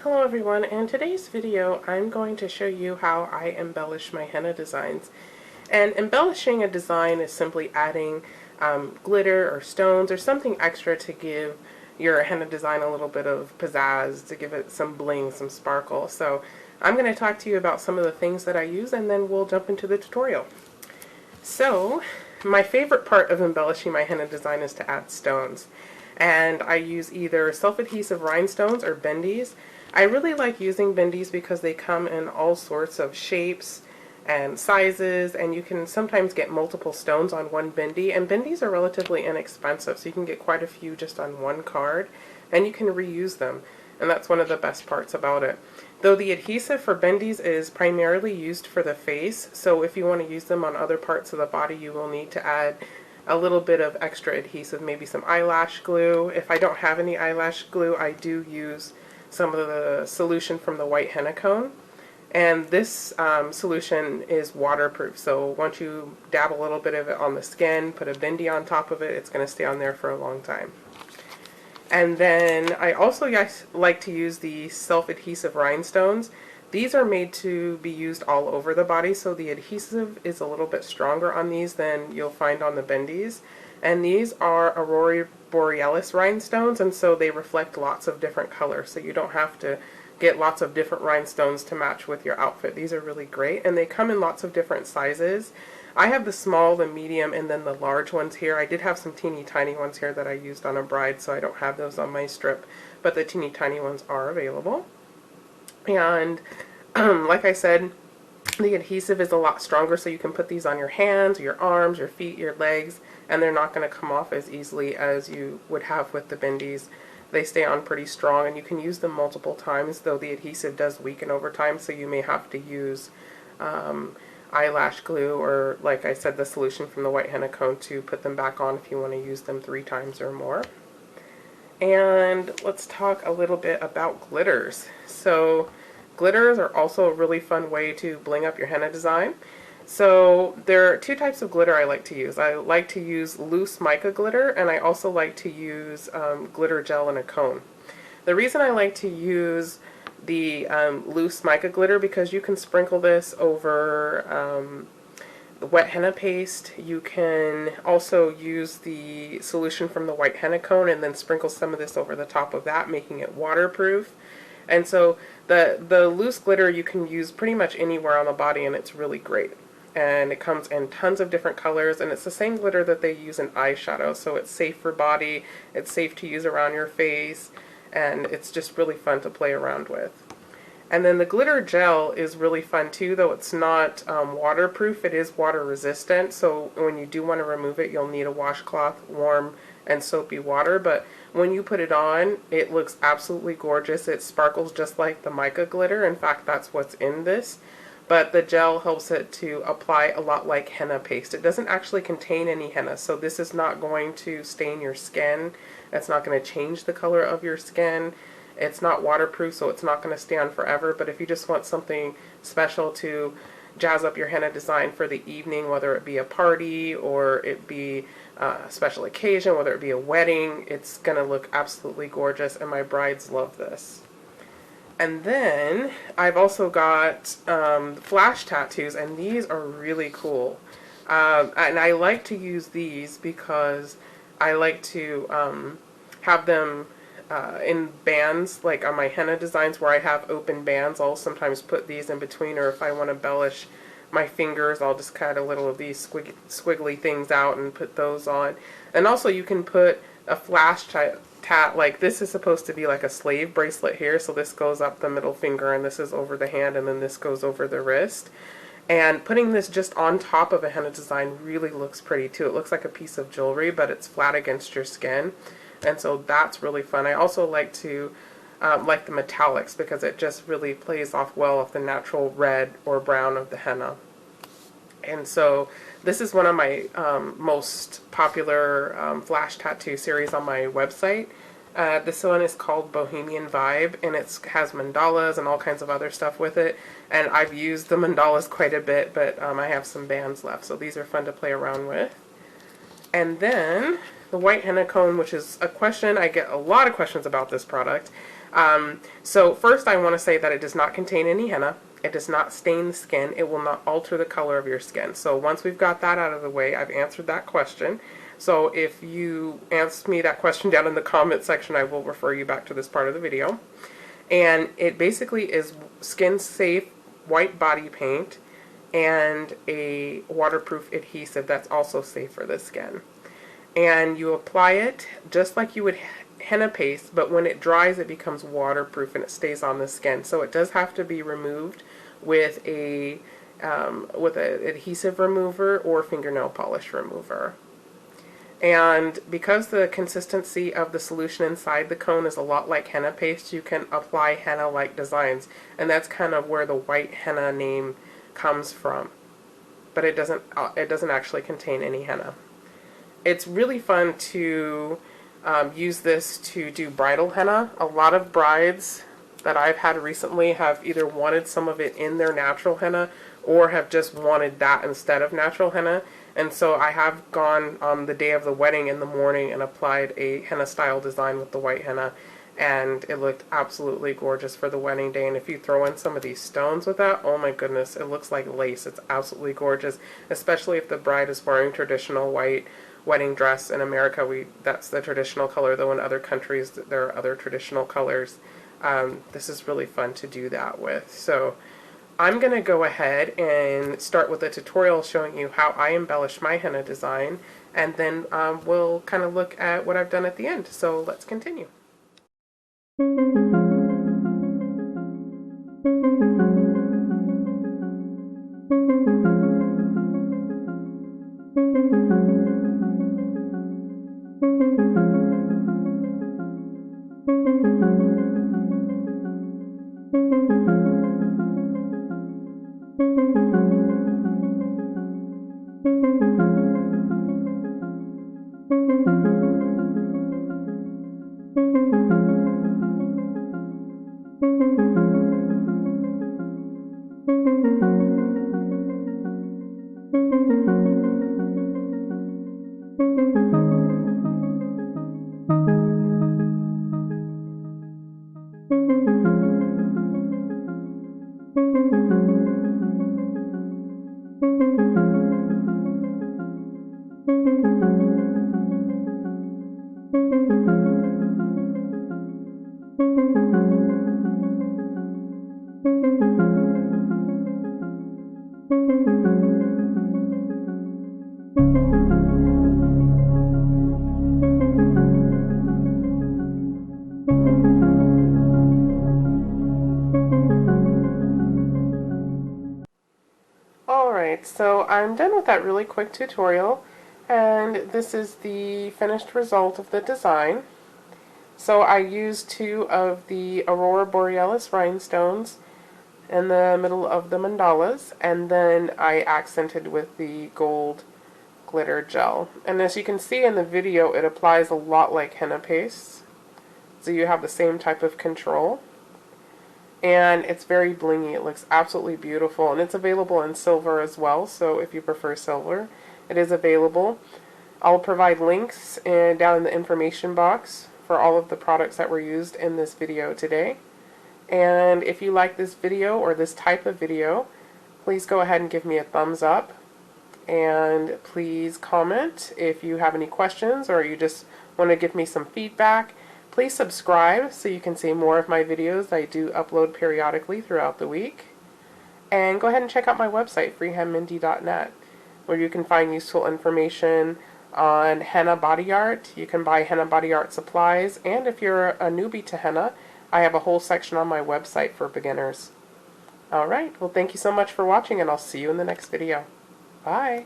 Hello everyone, in today's video I'm going to show you how I embellish my henna designs. And embellishing a design is simply adding glitter or stones or something extra to give your henna design a little bit of pizzazz, to give it some bling, some sparkle. So I'm going to talk to you about some of the things that I use and then we'll jump into the tutorial. So my favorite part of embellishing my henna design is to add stones. And I use either self-adhesive rhinestones or bendies. I really like using bendies because they come in all sorts of shapes and sizes, and you can sometimes get multiple stones on one bendy, and bendies are relatively inexpensive, so you can get quite a few just on one card, and you can reuse them, and that's one of the best parts about it. Though the adhesive for bendies is primarily used for the face, so if you want to use them on other parts of the body, you will need to add a little bit of extra adhesive, maybe some eyelash glue. If I don't have any eyelash glue, I do use some of the solution from the white henna cone. And this solution is waterproof, so once you dab a little bit of it on the skin, put a bendy on top of it, it's going to stay on there for a long time. And then I also like to use the self-adhesive rhinestones. These are made to be used all over the body, so the adhesive is a little bit stronger on these than you'll find on the bendies. And these are Aurora Borealis rhinestones, and so they reflect lots of different colors, so you don't have to get lots of different rhinestones to match with your outfit. These are really great, and they come in lots of different sizes. I have the small, the medium, and then the large ones here. I did have some teeny tiny ones here that I used on a bride, so I don't have those on my strip, but the teeny tiny ones are available. And like I said, the adhesive is a lot stronger, so you can put these on your hands, your arms, your feet, your legs, and they're not going to come off as easily as you would have with the bendies. They stay on pretty strong, and you can use them multiple times, though the adhesive does weaken over time, so you may have to use eyelash glue or, like I said, the solution from the white henna cone to put them back on if you want to use them 3 times or more. And let's talk a little bit about glitters. So glitters are also a really fun way to bling up your henna design. So there are 2 types of glitter I like to use. I like to use loose mica glitter, and I also like to use glitter gel in a cone. The reason I like to use the loose mica glitter because you can sprinkle this over the wet henna paste. You can also use the solution from the white henna cone and then sprinkle some of this over the top of that, making it waterproof. And so the loose glitter you can use pretty much anywhere on the body, and it's really great. And it comes in tons of different colors, and it's the same glitter that they use in eyeshadow, so it's safe for body, it's safe to use around your face, and it's just really fun to play around with. And then the glitter gel is really fun too, though it's not waterproof, it is water resistant, so when you do want to remove it, you'll need a washcloth, warm and soapy water, but when you put it on, it looks absolutely gorgeous. It sparkles just like the mica glitter. In fact, that's what's in this. But the gel helps it to apply a lot like henna paste. It doesn't actually contain any henna, so this is not going to stain your skin. It's not going to change the color of your skin. It's not waterproof, so it's not going to stay on forever. But if you just want something special to jazz up your henna design for the evening, whether it be a party or it be a special occasion, whether it be a wedding, it's going to look absolutely gorgeous, and my brides love this. And then I've also got flash tattoos, and these are really cool. And I like to use these because I like to have them in bands, like on my henna designs where I have open bands. I'll sometimes put these in between, or if I want to embellish my fingers, I'll just cut a little of these squiggly things out and put those on. And also you can put a flash tat, like this is supposed to be like a slave bracelet here, so this goes up the middle finger and this is over the hand, and then this goes over the wrist. And putting this just on top of a henna design really looks pretty too. It looks like a piece of jewelry, but it's flat against your skin, and so that's really fun. I also like to like the metallics because it just really plays off well with the natural red or brown of the henna. And so this is one of my most popular flash tattoo series on my website. This one is called Bohemian Vibe, and it has mandalas and all kinds of other stuff with it. And I've used the mandalas quite a bit, but I have some bands left, so these are fun to play around with. And then the white henna cone, which is a question, I get a lot of questions about this product. So first I want to say that it does not contain any henna. It does not stain the skin. It will not alter the color of your skin. So once we've got that out of the way, I've answered that question. So if you ask me that question down in the comment section, I will refer you back to this part of the video. And it basically is skin safe white body paint and a waterproof adhesive that's also safe for the skin. And you apply it just like you would henna paste, but when it dries it becomes waterproof and it stays on the skin. So it does have to be removed with an adhesive remover or fingernail polish remover. And because the consistency of the solution inside the cone is a lot like henna paste, you can apply henna-like designs, and that's kind of where the white henna name comes from. But it doesn't actually contain any henna. It's really fun to use this to do bridal henna. A lot of brides that I've had recently have either wanted some of it in their natural henna or have just wanted that instead of natural henna. And so I have gone on the day of the wedding in the morning and applied a henna style design with the white henna, and it looked absolutely gorgeous for the wedding day. And if you throw in some of these stones with that, oh my goodness, it looks like lace. It's absolutely gorgeous, especially if the bride is wearing traditional white wedding dress. In America, that's the traditional color, though in other countries there are other traditional colors. This is really fun to do that with. So I'm going to go ahead and start with a tutorial showing you how I embellish my henna design, and then we'll kind of look at what I've done at the end. So let's continue. Alright, so I'm done with that really quick tutorial, and this is the finished result of the design. So I used 2 of the Aurora Borealis rhinestones in the middle of the mandalas, and then I accented with the gold glitter gel. And as you can see in the video, it applies a lot like henna paste, so you have the same type of control. And it's very blingy. It looks absolutely beautiful, and it's available in silver as well, so if you prefer silver, it is available. I'll provide links down in the information box for all of the products that were used in this video today. And if you like this video or this type of video, please go ahead and give me a thumbs up, and please comment if you have any questions or you just want to give me some feedback. Please subscribe so you can see more of my videos. I do upload periodically throughout the week. And go ahead and check out my website, FreeHandMehndi.net, where you can find useful information on henna body art. You can buy henna body art supplies, and if you're a newbie to henna, I have a whole section on my website for beginners. Alright, well thank you so much for watching, and I'll see you in the next video. Bye!